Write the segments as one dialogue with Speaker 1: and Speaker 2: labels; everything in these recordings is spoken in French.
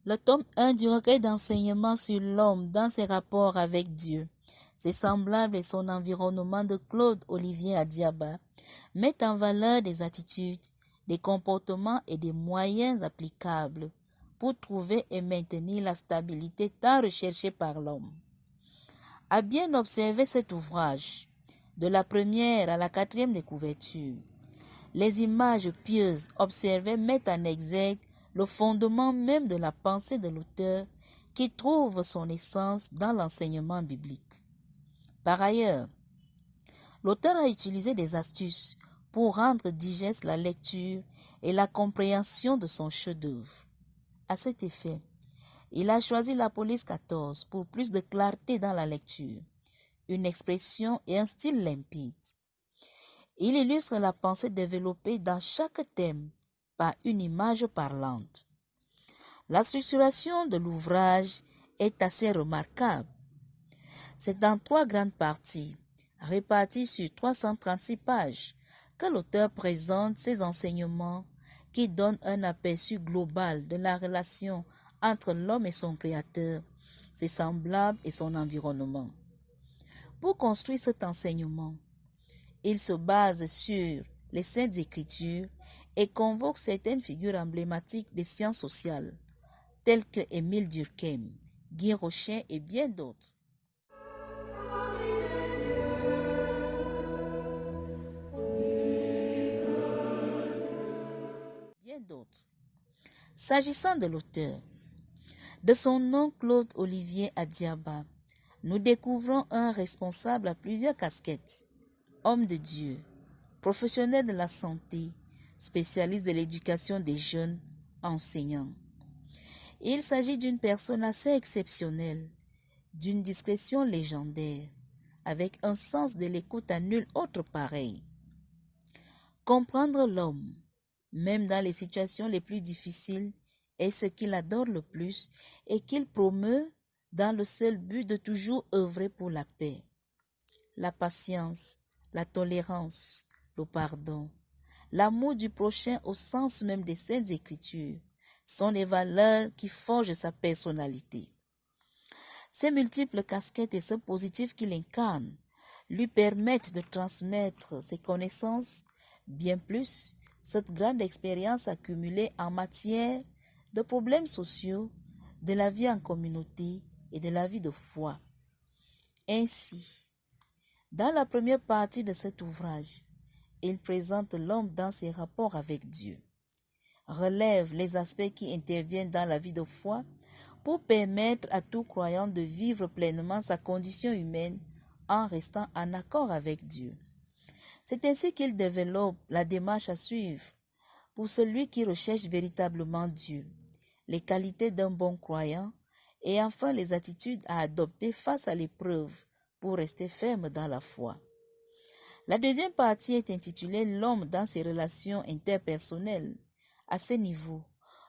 Speaker 1: Le tome 1 du recueil d'enseignements sur l'homme dans ses rapports avec Dieu, ses semblables et son environnement de Claude Olivier Adiaba met en valeur des attitudes, des comportements et des moyens applicables pour trouver et maintenir la stabilité tant recherchée par l'homme. À bien observer cet ouvrage, de la première à la quatrième des couvertures, les images pieuses observées mettent en exergue le fondement même de la pensée de l'auteur qui trouve son essence dans l'enseignement biblique. Par ailleurs, l'auteur a utilisé des astuces pour rendre digeste la lecture et la compréhension de son chef-d'œuvre. À cet effet, il a choisi la police 14 pour plus de clarté dans la lecture, une expression et un style limpide. Il illustre la pensée développée dans chaque thème par une image parlante. La structuration de l'ouvrage est assez remarquable. C'est dans 3 grandes parties, réparties sur 336 pages, que l'auteur présente ses enseignements qui donnent un aperçu global de la relation entre l'homme et son créateur, ses semblables et son environnement. Pour construire cet enseignement, il se base sur les Saintes Écritures et convoque certaines figures emblématiques des sciences sociales, telles que Émile Durkheim, Guy Rochet et bien d'autres. S'agissant de l'auteur, de son nom Claude Olivier Adiaba, nous découvrons un responsable à plusieurs casquettes, homme de Dieu, professionnel de la santé, spécialiste de l'éducation des jeunes, enseignant. Il s'agit d'une personne assez exceptionnelle, d'une discrétion légendaire, avec un sens de l'écoute à nul autre pareil. Comprendre l'homme, même dans les situations les plus difficiles, est ce qu'il adore le plus et qu'il promeut dans le seul but de toujours œuvrer pour la paix, la patience, la tolérance, le pardon, l'amour du prochain au sens même des Saintes Écritures sont les valeurs qui forgent sa personnalité. Ces multiples casquettes et ce positif qu'il incarne lui permettent de transmettre ses connaissances, bien plus cette grande expérience accumulée en matière de problèmes sociaux, de la vie en communauté et de la vie de foi. Ainsi, dans la première partie de cet ouvrage, il présente l'homme dans ses rapports avec Dieu, relève les aspects qui interviennent dans la vie de foi pour permettre à tout croyant de vivre pleinement sa condition humaine en restant en accord avec Dieu. C'est ainsi qu'il développe la démarche à suivre pour celui qui recherche véritablement Dieu, les qualités d'un bon croyant et enfin les attitudes à adopter face à l'épreuve pour rester ferme dans la foi. La deuxième partie est intitulée « L'homme dans ses relations interpersonnelles ». À ce niveau,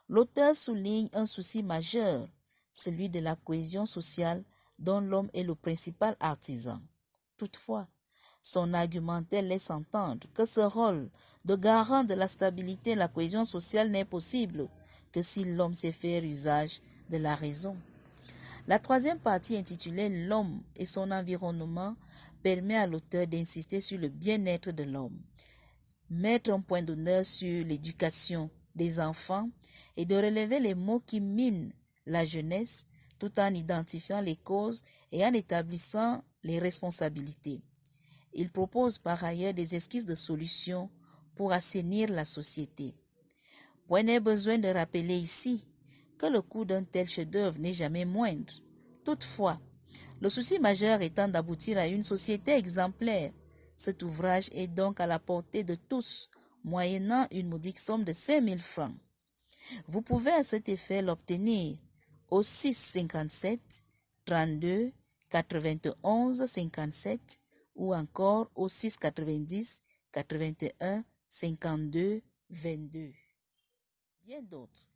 Speaker 1: l'auteur souligne un souci majeur, celui de la cohésion sociale dont l'homme est le principal artisan. Toutefois, son argumentaire laisse entendre que ce rôle de garant de la stabilité et la cohésion sociale n'est possible que si l'homme sait faire usage de la raison. La troisième partie intitulée « L'homme et son environnement » permet à l'auteur d'insister sur le bien-être de l'homme, mettre un point d'honneur sur l'éducation des enfants et de relever les maux qui minent la jeunesse tout en identifiant les causes et en établissant les responsabilités. Il propose par ailleurs des esquisses de solutions pour assainir la société. Point n'est besoin de rappeler ici que le coût d'un tel chef-d'œuvre n'est jamais moindre. Toutefois, le souci majeur étant d'aboutir à une société exemplaire, cet ouvrage est donc à la portée de tous, moyennant une modique somme de 5 000 francs. Vous pouvez à cet effet l'obtenir au 6 57 32 91 57 ou encore au 6 90 81 52 22. Bien d'autres.